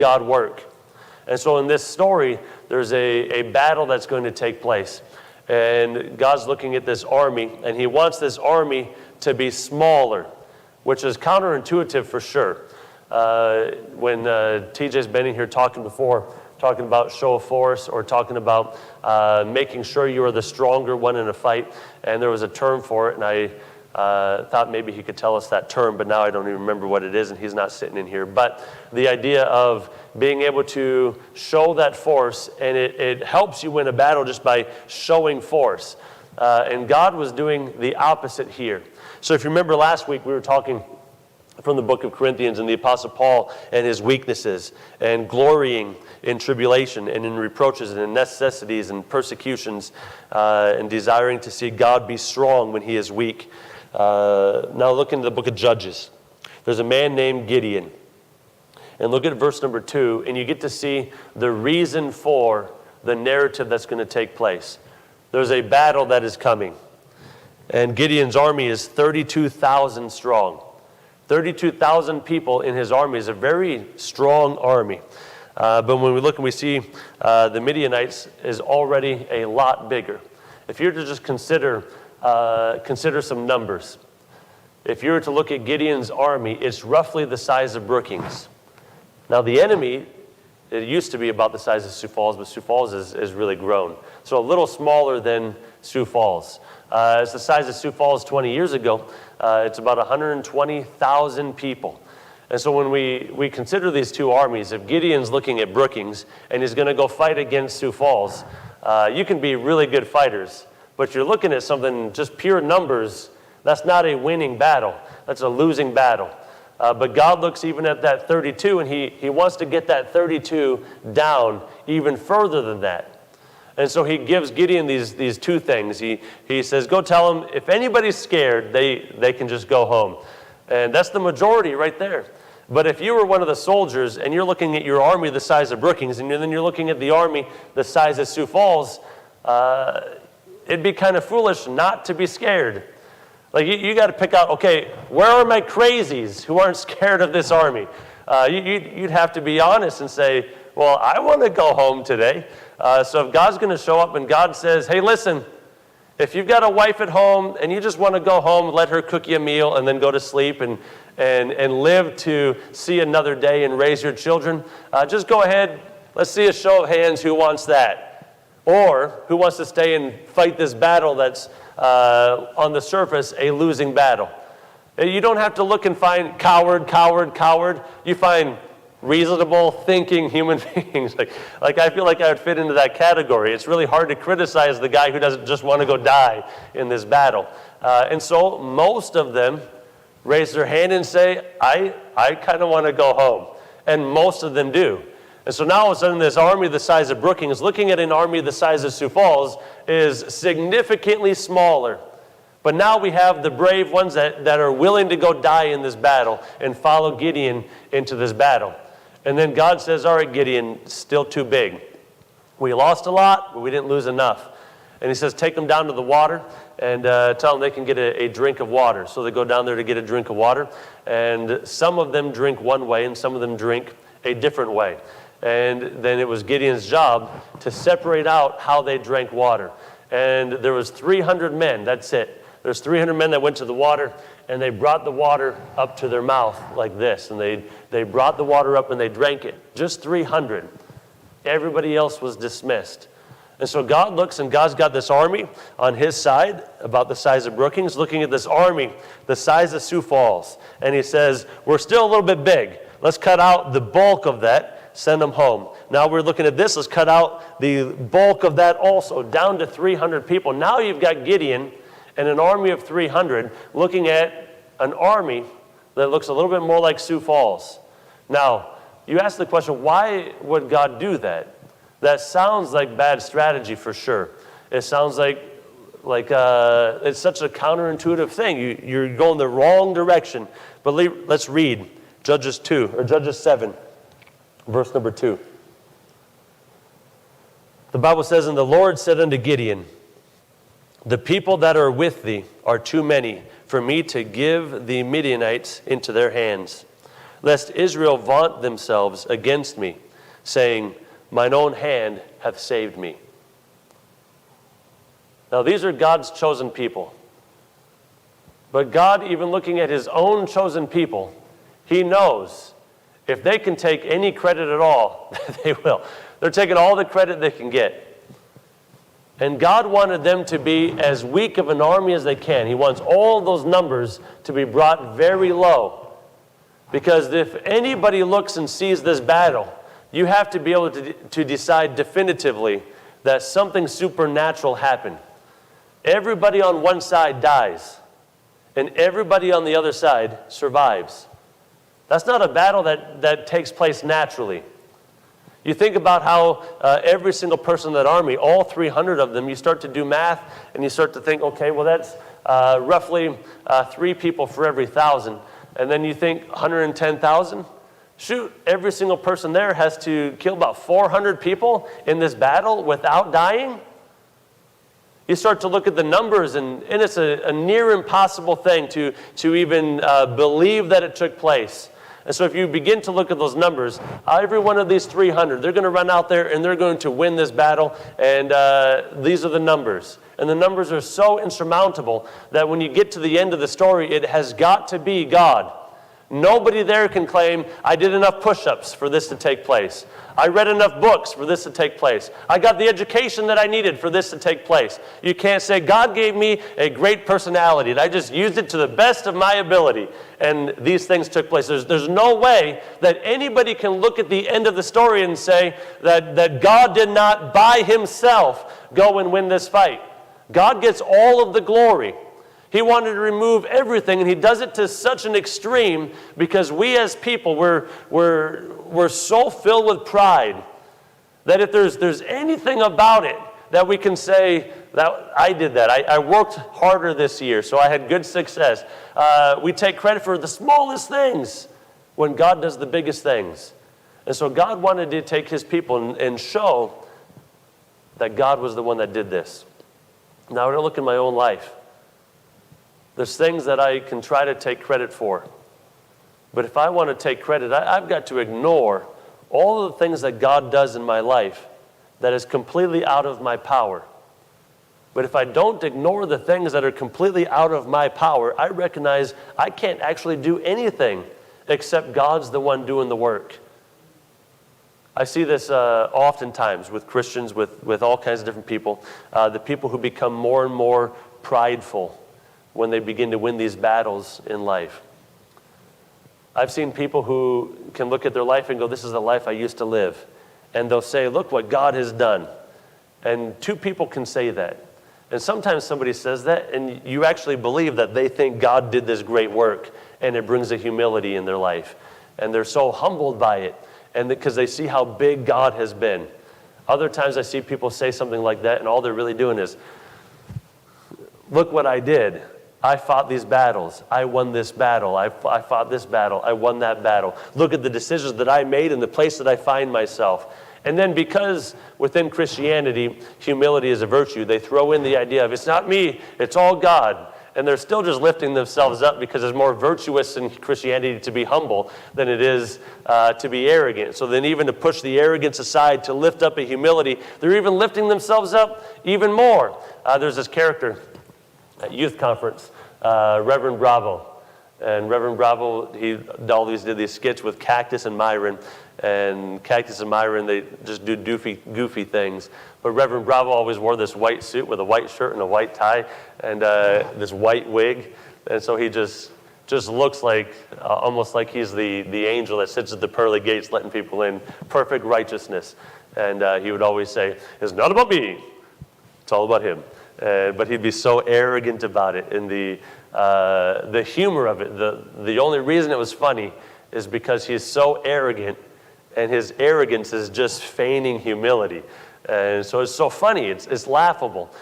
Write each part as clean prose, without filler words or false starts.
God work. And so in this story, there's a battle that's going to take place. And God's looking at this army, and he wants this army to be smaller, which is counterintuitive for sure. When TJ's been in here talking about show of force, or talking about making sure you are the stronger one in a fight, and there was a term for it, and I thought maybe he could tell us that term, but now I don't even remember what it is, and he's not sitting in here. But the idea of being able to show that force, and it helps you win a battle just by showing force. And God was doing the opposite here. So if you remember last week, we were talking from the book of Corinthians and the Apostle Paul and his weaknesses, and glorying in tribulation and in reproaches and in necessities and persecutions, and desiring to see God be strong when he is weak. Now look into the book of Judges. There's a man named Gideon. And look at verse number 2, and you get to see the reason for the narrative that's going to take place. There's a battle that is coming. And Gideon's army is 32,000 strong. 32,000 people in his army is a very strong army. But when we look and we see the Midianites is already a lot bigger. If you were to just consider some numbers. If you were to look at Gideon's army, it's roughly the size of Brookings. Now the enemy, it used to be about the size of Sioux Falls, but Sioux Falls is really grown. So a little smaller than Sioux Falls. It's the size of Sioux Falls 20 years ago. It's about 120,000 people. And so when we consider these two armies, if Gideon's looking at Brookings and he's going to go fight against Sioux Falls, you can be really good fighters. But you're looking at something, just pure numbers, that's not a winning battle. That's a losing battle. But God looks even at that 32, and he wants to get that 32 down even further than that. And so he gives Gideon these two things. He says, go tell them, if anybody's scared, they can just go home. And that's the majority right there. But if you were one of the soldiers, and you're looking at your army the size of Brookings, and then you're looking at the army the size of Sioux Falls, it'd be kind of foolish not to be scared. Like you got to pick out, okay, where are my crazies who aren't scared of this army? You'd have to be honest and say, well, I want to go home today. So if God's going to show up and God says, hey, listen, if you've got a wife at home and you just want to go home, let her cook you a meal and then go to sleep and live to see another day and raise your children, just go ahead. Let's see a show of hands who wants that. Or who wants to stay and fight this battle that's on the surface a losing battle. You don't have to look and find coward. You find reasonable thinking human beings. Like I feel like I would fit into that category. It's really hard to criticize the guy who doesn't just want to go die in this battle. And so most of them raise their hand and say, I kind of want to go home. And most of them do. And so now all of a sudden this army the size of Brookings, looking at an army the size of Sioux Falls, is significantly smaller. But now we have the brave ones that are willing to go die in this battle and follow Gideon into this battle. And then God says, all right, Gideon, still too big. We lost a lot, but we didn't lose enough. And he says, take them down to the water and tell them they can get a drink of water. So they go down there to get a drink of water. And some of them drink one way and some of them drink a different way. And then it was Gideon's job to separate out how they drank water. And there was 300 men, that's it. There's 300 men that went to the water, and they brought the water up to their mouth like this. And they brought the water up and they drank it. Just 300. Everybody else was dismissed. And so God looks, and God's got this army on his side, about the size of Brookings, looking at this army the size of Sioux Falls. And he says, we're still a little bit big. Let's cut out the bulk of that. Send them home. Now we're looking at this. Let's cut out the bulk of that also, down to 300 people. Now you've got Gideon and an army of 300 looking at an army that looks a little bit more like Sioux Falls. Now, you ask the question, why would God do that? That sounds like bad strategy for sure. It sounds like it's such a counterintuitive thing. You're going the wrong direction. But let's read Judges 7. Verse number 2. The Bible says, and the Lord said unto Gideon, the people that are with thee are too many for me to give the Midianites into their hands. lest Israel vaunt themselves against me, saying, mine own hand hath saved me. Now these are God's chosen people. But God, even looking at his own chosen people, he knows if they can take any credit at all, they will. They're taking all the credit they can get. And God wanted them to be as weak of an army as they can. He wants all those numbers to be brought very low. Because if anybody looks and sees this battle, you have to be able to decide definitively that something supernatural happened. Everybody on one side dies, and everybody on the other side survives. That's not a battle that takes place naturally. You think about how every single person in that army, all 300 of them, you start to do math, and you start to think, okay, well that's roughly 3 people for every 1,000. And then you think 110,000? Shoot, every single person there has to kill about 400 people in this battle without dying? You start to look at the numbers, and it's a near impossible thing to even believe that it took place. And so if you begin to look at those numbers, every one of these 300, they're going to run out there and they're going to win this battle, and these are the numbers. And the numbers are so insurmountable that when you get to the end of the story, it has got to be God. Nobody there can claim, I did enough push-ups for this to take place. I read enough books for this to take place. I got the education that I needed for this to take place. You can't say, God gave me a great personality and I just used it to the best of my ability and these things took place. There's no way that anybody can look at the end of the story and say that God did not by himself go and win this fight. God gets all of the glory. He wanted to remove everything, and he does it to such an extreme because we as people, we're so filled with pride that if there's anything about it that we can say, that I did that. I worked harder this year, so I had good success. We take credit for the smallest things when God does the biggest things. And so God wanted to take his people and show that God was the one that did this. Now, when I look in my own life, there's things that I can try to take credit for. But if I want to take credit, I've got to ignore all of the things that God does in my life that is completely out of my power. But if I don't ignore the things that are completely out of my power, I recognize I can't actually do anything except God's the one doing the work. I see this oftentimes with Christians, with all kinds of different people. The people who become more and more prideful when they begin to win these battles in life. I've seen people who can look at their life and go, this is the life I used to live. And they'll say, look what God has done. And 2 people can say that. And sometimes somebody says that, and you actually believe that they think God did this great work, and it brings a humility in their life. And they're so humbled by it, and because they see how big God has been. Other times I see people say something like that, and all they're really doing is, look what I did. I fought these battles. I won this battle. I fought this battle. I won that battle. Look at the decisions that I made and the place that I find myself. And then because within Christianity, humility is a virtue, they throw in the idea of it's not me, it's all God. And they're still just lifting themselves up because it's more virtuous in Christianity to be humble than it is to be arrogant. So then even to push the arrogance aside, to lift up a humility, they're even lifting themselves up even more. There's this character at youth conference, Reverend Bravo. And Reverend Bravo, he always did these skits with Cactus and Myron. And Cactus and Myron, they just do goofy things. But Reverend Bravo always wore this white suit with a white shirt and a white tie and this white wig. And so he just looks like, almost like he's the angel that sits at the pearly gates letting people in, perfect righteousness. And he would always say, it's not about me, it's all about him. But he'd be so arrogant about it. And the humor of it, the only reason it was funny is because he's so arrogant, and his arrogance is just feigning humility. And so it's so funny, it's laughable.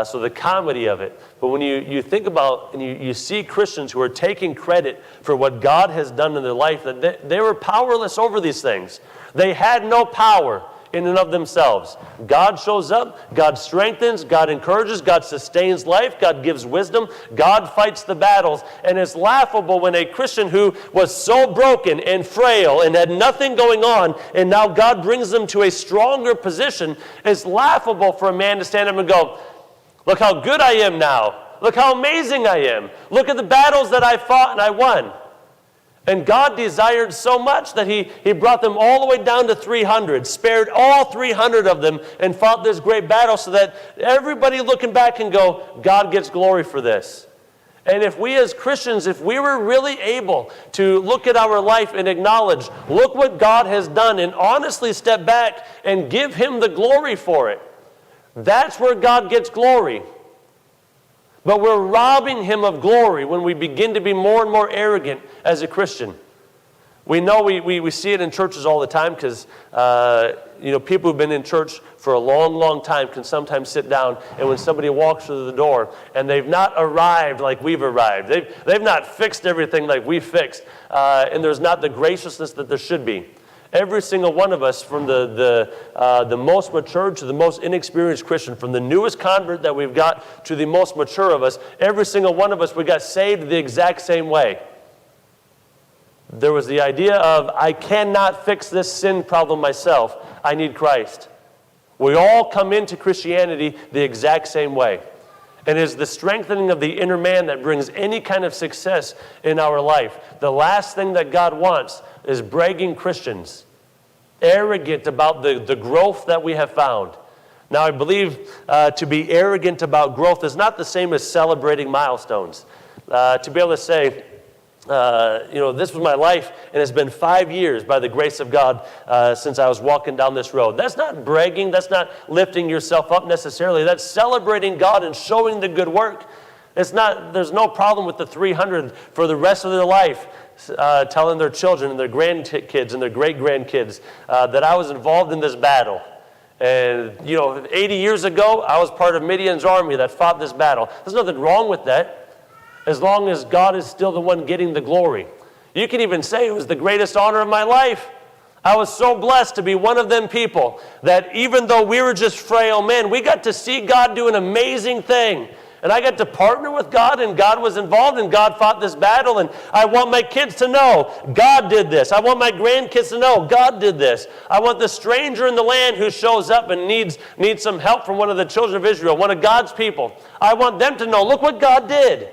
So the comedy of it. But when you think about and you see Christians who are taking credit for what God has done in their life, that they were powerless over these things. They had no power in and of themselves. God shows up, God strengthens, God encourages, God sustains life, God gives wisdom, God fights the battles. And it's laughable when a Christian who was so broken and frail and had nothing going on, and now God brings them to a stronger position, it's laughable for a man to stand up and go, look how good I am now. Look how amazing I am. Look at the battles that I fought and I won. And God desired so much that he brought them all the way down to 300, spared all 300 of them, and fought this great battle so that everybody looking back can go, God gets glory for this. And if we as Christians, if we were really able to look at our life and acknowledge, look what God has done, and honestly step back and give Him the glory for it, that's where God gets glory. But we're robbing Him of glory when we begin to be more and more arrogant as a Christian. We know we see it in churches all the time because people who've been in church for a long, long time can sometimes sit down, and when somebody walks through the door and they've not arrived like we've arrived, they've not fixed everything like we've fixed, and there's not the graciousness that there should be. Every single one of us, from the most mature to the most inexperienced Christian, from the newest convert that we've got to the most mature of us, every single one of us, we got saved the exact same way. There was the idea of, I cannot fix this sin problem myself. I need Christ. We all come into Christianity the exact same way. And it is the strengthening of the inner man that brings any kind of success in our life. The last thing that God wants is bragging Christians, arrogant about the growth that we have found. Now, I believe to be arrogant about growth is not the same as celebrating milestones. To be able to say, this was my life, and it's been 5 years by the grace of God since I was walking down this road. That's not bragging. That's not lifting yourself up necessarily. That's celebrating God and showing the good work. There's no problem with the 300 for the rest of their life, telling their children and their grandkids and their great-grandkids that I was involved in this battle. And, 80 years ago, I was part of Midian's army that fought this battle. There's nothing wrong with that, as long as God is still the one getting the glory. You can even say it was the greatest honor of my life. I was so blessed to be one of them people that even though we were just frail men, we got to see God do an amazing thing. And I got to partner with God, and God was involved, and God fought this battle, and I want my kids to know God did this. I want my grandkids to know God did this. I want the stranger in the land who shows up and needs some help from one of the children of Israel, one of God's people. I want them to know, look what God did.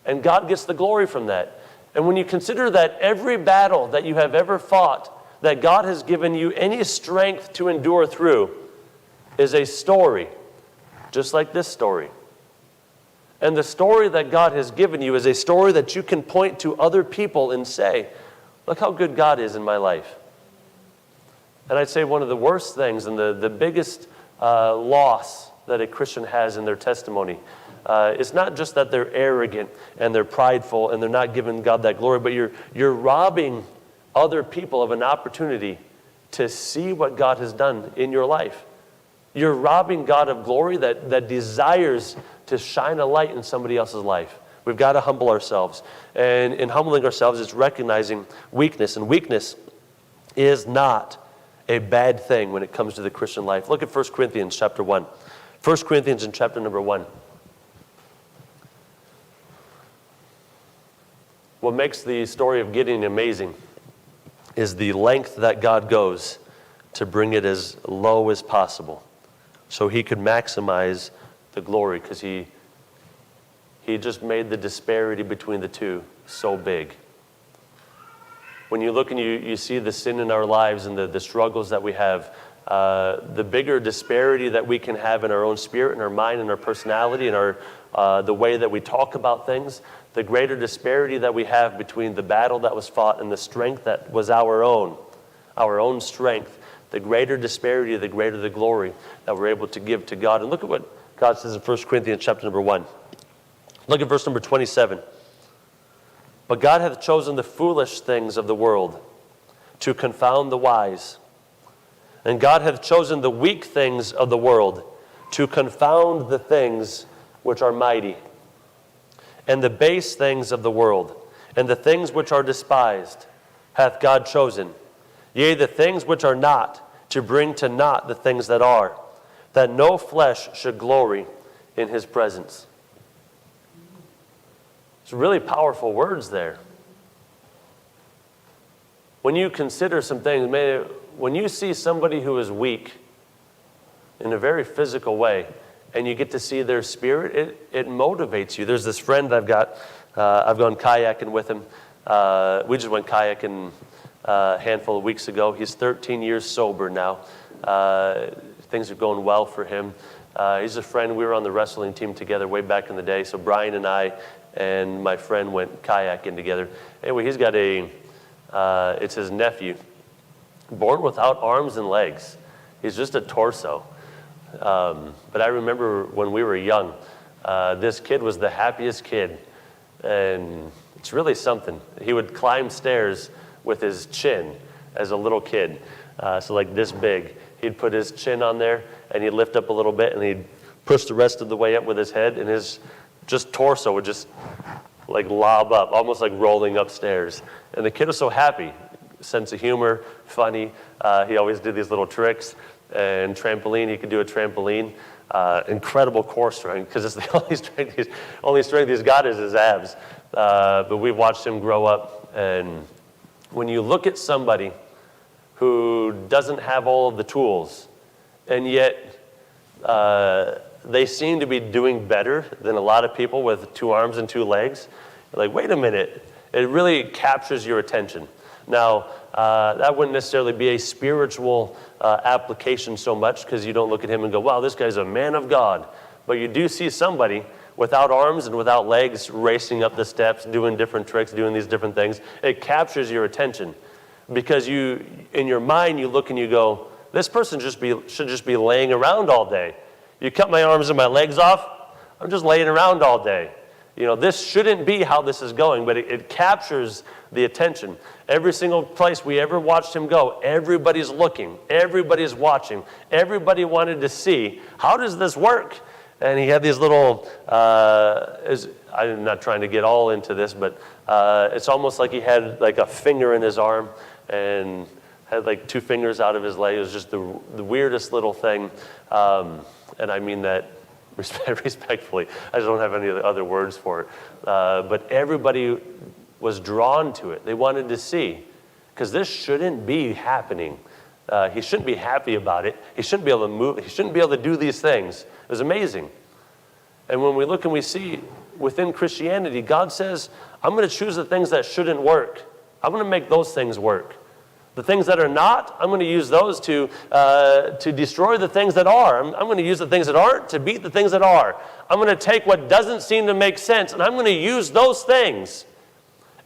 And God gets the glory from that. And when you consider that every battle that you have ever fought, that God has given you any strength to endure through, is a story, just like this story. And the story that God has given you is a story that you can point to other people and say, look how good God is in my life. And I'd say one of the worst things and the biggest loss that a Christian has in their testimony, it's not just that they're arrogant and they're prideful and they're not giving God that glory, but you're robbing other people of an opportunity to see what God has done in your life. You're robbing God of glory that desires to shine a light in somebody else's life. We've got to humble ourselves. And in humbling ourselves, it's recognizing weakness. And weakness is not a bad thing when it comes to the Christian life. Look at 1 Corinthians chapter 1. 1 Corinthians in chapter number 1. What makes the story of Gideon amazing is the length that God goes to bring it as low as possible so he could maximize the glory, because he just made the disparity between the two so big. When you look and you see the sin in our lives and the struggles that we have, the bigger disparity that we can have in our own spirit and our mind and our personality and the way that we talk about things, the greater disparity that we have between the battle that was fought and the strength that was our own strength, the greater disparity, the greater the glory that we're able to give to God. And look at what God says in 1 Corinthians chapter number 1. Look at verse number 27. But God hath chosen the foolish things of the world to confound the wise. And God hath chosen the weak things of the world to confound the things which are mighty. And the base things of the world, and the things which are despised, hath God chosen. Yea, the things which are not, to bring to naught the things that are, that no flesh should glory in his presence. It's really powerful words there. When you consider some things, when you see somebody who is weak in a very physical way, and you get to see their spirit, it motivates you. There's this friend I've got, I've gone kayaking with him. We just went kayaking a handful of weeks ago. He's 13 years sober now. Things are going well for him. He's a friend. We were on the wrestling team together way back in the day. So Brian and I and my friend went kayaking together. Anyway, he's got it's his nephew, born without arms and legs. He's just a torso. But I remember when we were young, this kid was the happiest kid. And it's really something. He would climb stairs with his chin as a little kid. So like this big. He'd put his chin on there and he'd lift up a little bit and he'd push the rest of the way up with his head, and his just torso would just like lob up, almost like rolling upstairs. And the kid was so happy. Sense of humor, funny. He always did these little tricks. And trampoline, he could do a trampoline. Incredible core strength, because it's the only strength he's got is his abs. But we've watched him grow up. And when you look at somebody who doesn't have all of the tools, and yet they seem to be doing better than a lot of people with 2 arms and 2 legs, you're like, wait a minute. It really captures your attention. Now, that wouldn't necessarily be a spiritual application so much, because you don't look at him and go, wow, this guy's a man of God. But you do see somebody without arms and without legs racing up the steps, doing different tricks, doing these different things. It captures your attention, because in your mind, you look and you go, this person should just be laying around all day. You cut my arms and my legs off, I'm just laying around all day. You know, this shouldn't be how this is going, but it captures the attention. Every single place we ever watched him go, everybody's looking, everybody's watching, everybody wanted to see, how does this work? And he had these little, I'm not trying to get all into this, but it's almost like he had like a finger in his arm and had like 2 fingers out of his leg. It was just the weirdest little thing. And I mean that respectfully. I just don't have any other words for it. But everybody was drawn to it. They wanted to see, because this shouldn't be happening. He shouldn't be happy about it. He shouldn't be able to move. He shouldn't be able to do these things. It was amazing. And when we look and we see within Christianity, God says, I'm going to choose the things that shouldn't work. I'm going to make those things work. The things that are not, I'm going to use those to destroy the things that are. I'm going to use the things that aren't to beat the things that are. I'm going to take what doesn't seem to make sense, and I'm going to use those things.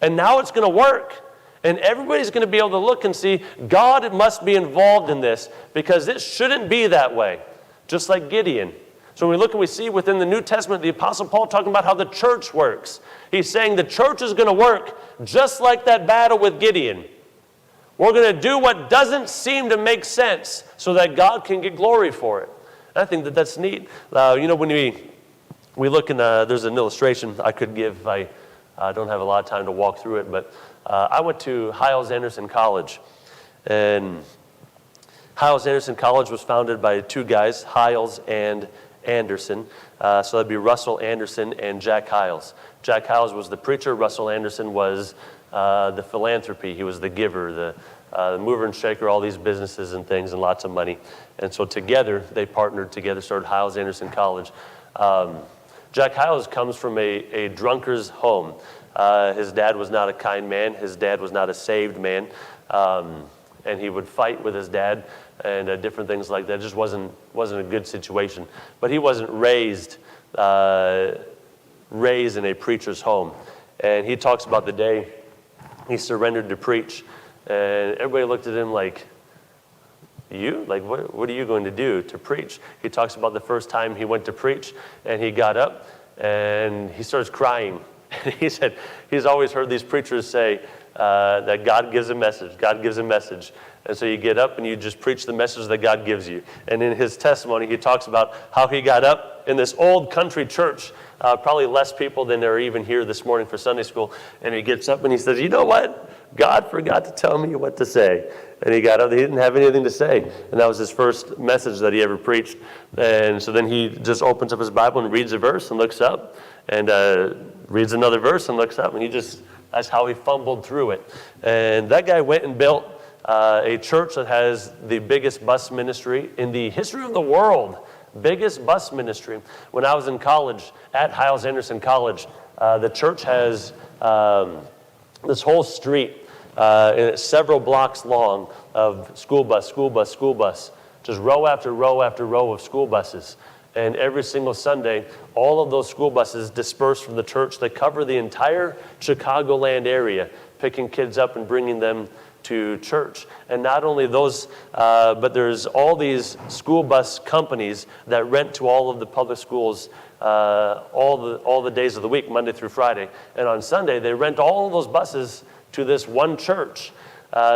And now it's going to work. And everybody's going to be able to look and see, God must be involved in this, because it shouldn't be that way. Just like Gideon. So when we look and we see within the New Testament, the Apostle Paul talking about how the church works. He's saying the church is going to work just like that battle with Gideon. We're going to do what doesn't seem to make sense so that God can get glory for it. And I think that that's neat. When we look in, there's an illustration I could give. I don't have a lot of time to walk through it, but I went to Hyles-Anderson College. And Hyles-Anderson College was founded by 2 guys, Hyles and Anderson. So that'd be Russell Anderson and Jack Hyles. Jack Hyles was the preacher. Russell Anderson was the philanthropy. He was the giver, the mover and shaker, all these businesses and things and lots of money. And so together, they partnered together, started Hyles-Anderson College. Jack Hyles comes from a drunkard's home. His dad was not a kind man. His dad was not a saved man. And he would fight with his dad and different things like that. It just wasn't a good situation. But he wasn't raised in a preacher's home. And he talks about the day he surrendered to preach. And everybody looked at him like, you? Like, what are you going to do to preach? He talks about the first time he went to preach, and he got up, and he starts crying. And he said he's always heard these preachers say that God gives a message. God gives a message. And so you get up and you just preach the message that God gives you. And in his testimony, he talks about how he got up in this old country church, probably less people than there are even here this morning for Sunday school. And he gets up and he says, you know what? God forgot to tell me what to say. And he got up, he didn't have anything to say. And that was his first message that he ever preached. And so then he just opens up his Bible and reads a verse and looks up and reads another verse and looks up. And that's how he fumbled through it. And that guy went and built a church that has the biggest bus ministry in the history of the world. Biggest bus ministry. When I was in college at Hyles-Anderson College, the church has this whole street, and it's several blocks long of school bus, just row after row after row of school buses. And every single Sunday, all of those school buses disperse from the church. They cover the entire Chicagoland area, picking kids up and bringing them to church. And not only those, but there's all these school bus companies that rent to all of the public schools all the days of the week, Monday through Friday. And on Sunday, they rent all of those buses to this one church.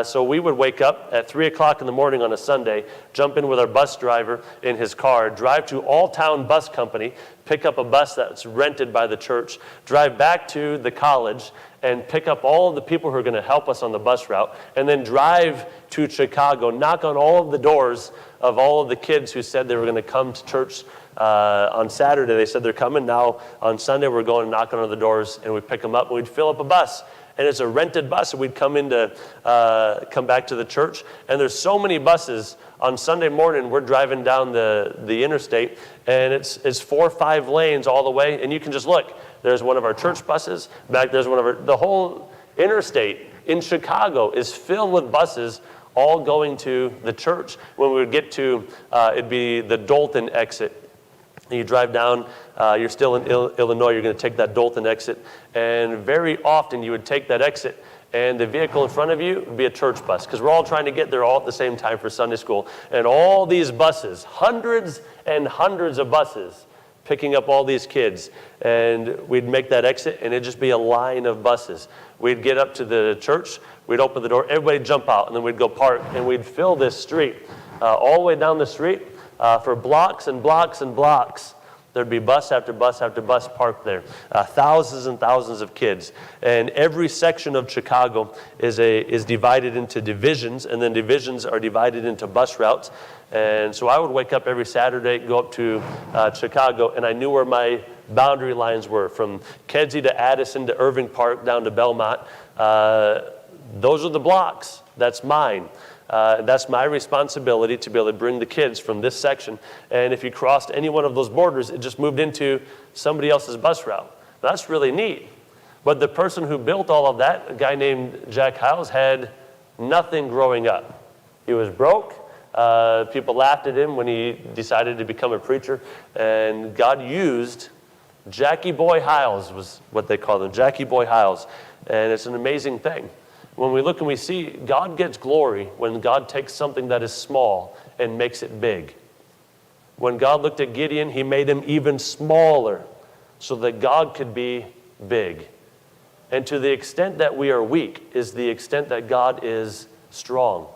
So we would wake up at 3 o'clock in the morning on a Sunday, jump in with our bus driver in his car, drive to Alltown Bus Company, pick up a bus that's rented by the church, drive back to the college, and pick up all of the people who are going to help us on the bus route, and then drive to Chicago, knock on all of the doors of all of the kids who said they were going to come to church on Saturday. They said they're coming. Now on Sunday we're going and knocking on the doors, and we pick them up, and we'd fill up a bus. And it's a rented bus, and we'd come back to the church. And there's so many buses. On Sunday morning, we're driving down the interstate, and it's 4 or 5 lanes all the way. And you can just look. There's one of our church buses. Back there's one of the whole interstate in Chicago is filled with buses all going to the church. When we would get to, it'd be the Dolton exit. You drive down, you're still in Illinois, you're going to take that Dolton exit, and very often you would take that exit, and the vehicle in front of you would be a church bus, because we're all trying to get there all at the same time for Sunday school. And all these buses, hundreds and hundreds of buses, picking up all these kids, and we'd make that exit, and it'd just be a line of buses. We'd get up to the church, we'd open the door, everybody'd jump out, and then we'd go park, and we'd fill this street all the way down the street. For blocks and blocks and blocks, there'd be bus after bus after bus parked there. Thousands and thousands of kids. And every section of Chicago is divided into divisions, and then divisions are divided into bus routes. And so I would wake up every Saturday, go up to Chicago, and I knew where my boundary lines were, from Kedzie to Addison to Irving Park down to Belmont. Those are the blocks. That's mine. That's my responsibility to be able to bring the kids from this section. And if you crossed any one of those borders, it just moved into somebody else's bus route. That's really neat. But the person who built all of that, a guy named Jack Hyles, had nothing growing up. He was broke. People laughed at him when he decided to become a preacher. And God used Jackie Boy Hyles, was what they called him, Jackie Boy Hyles. And it's an amazing thing. When we look and we see God gets glory when God takes something that is small and makes it big. When God looked at Gideon, he made him even smaller so that God could be big. And to the extent that we are weak is the extent that God is strong.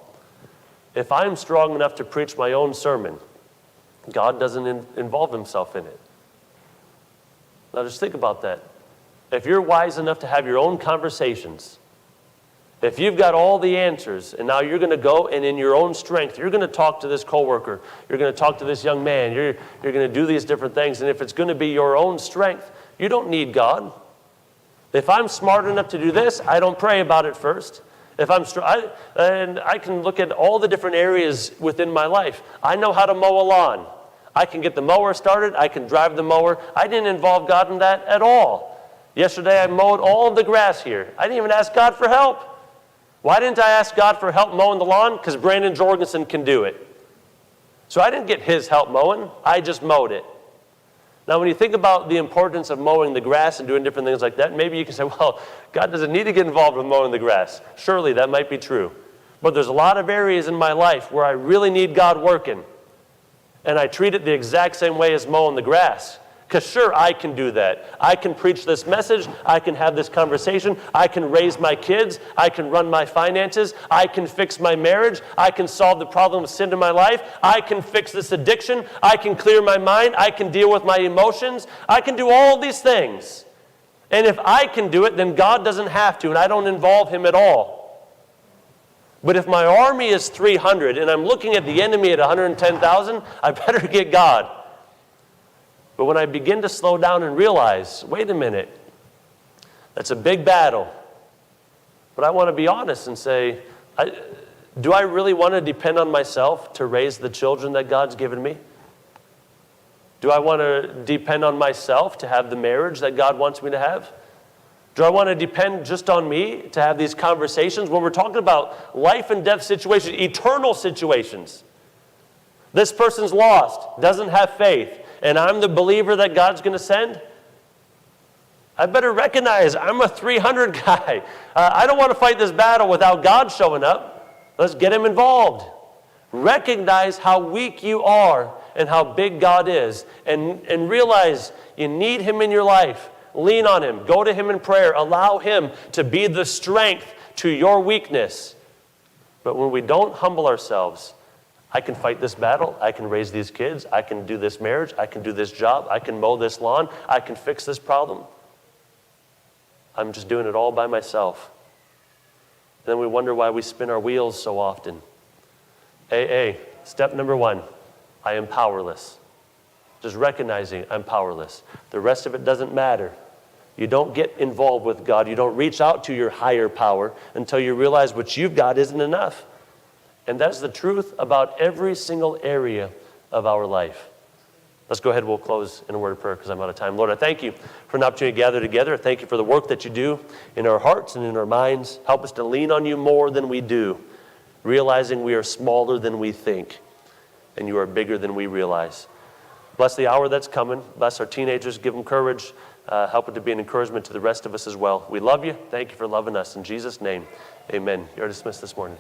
If I'm strong enough to preach my own sermon, God doesn't involve himself in it. Now just think about that. If you're wise enough to have your own conversations, if you've got all the answers, and now you're going to go and in your own strength, you're going to talk to this coworker, you're going to talk to this young man, you're going to do these different things, and if it's going to be your own strength, you don't need God. If I'm smart enough to do this, I don't pray about it first. If I'm and I can look at all the different areas within my life. I know how to mow a lawn. I can get the mower started. I can drive the mower. I didn't involve God in that at all. Yesterday I mowed all of the grass here. I didn't even ask God for help. Why didn't I ask God for help mowing the lawn? Because Brandon Jorgensen can do it. So I didn't get his help mowing. I just mowed it. Now, when you think about the importance of mowing the grass and doing different things like that, maybe you can say, well, God doesn't need to get involved with mowing the grass. Surely that might be true. But there's a lot of areas in my life where I really need God working. And I treat it the exact same way as mowing the grass. Because sure, I can do that. I can preach this message. I can have this conversation. I can raise my kids. I can run my finances. I can fix my marriage. I can solve the problem of sin in my life. I can fix this addiction. I can clear my mind. I can deal with my emotions. I can do all these things. And if I can do it, then God doesn't have to, and I don't involve him at all. But if my army is 300 and I'm looking at the enemy at 110,000, I better get God. But when I begin to slow down and realize, wait a minute, that's a big battle. But I want to be honest and say, do I really want to depend on myself to raise the children that God's given me? Do I want to depend on myself to have the marriage that God wants me to have? Do I want to depend just on me to have these conversations when we're talking about life and death situations, eternal situations? This person's lost, doesn't have faith, and I'm the believer that God's going to send? I better recognize I'm a 300 guy. I don't want to fight this battle without God showing up. Let's get him involved. Recognize how weak you are and how big God is. And realize you need him in your life. Lean on him. Go to him in prayer. Allow him to be the strength to your weakness. But when we don't humble ourselves, I can fight this battle. I can raise these kids. I can do this marriage. I can do this job. I can mow this lawn. I can fix this problem. I'm just doing it all by myself. Then we wonder why we spin our wheels so often. Step number 1, I am powerless. Just recognizing I'm powerless. The rest of it doesn't matter. You don't get involved with God. You don't reach out to your higher power until you realize what you've got isn't enough. And that's the truth about every single area of our life. Let's go ahead. We'll close in a word of prayer because I'm out of time. Lord, I thank you for an opportunity to gather together. I thank you for the work that you do in our hearts and in our minds. Help us to lean on you more than we do, realizing we are smaller than we think, and you are bigger than we realize. Bless the hour that's coming. Bless our teenagers. Give them courage. Help it to be an encouragement to the rest of us as well. We love you. Thank you for loving us. In Jesus' name, amen. You're dismissed this morning.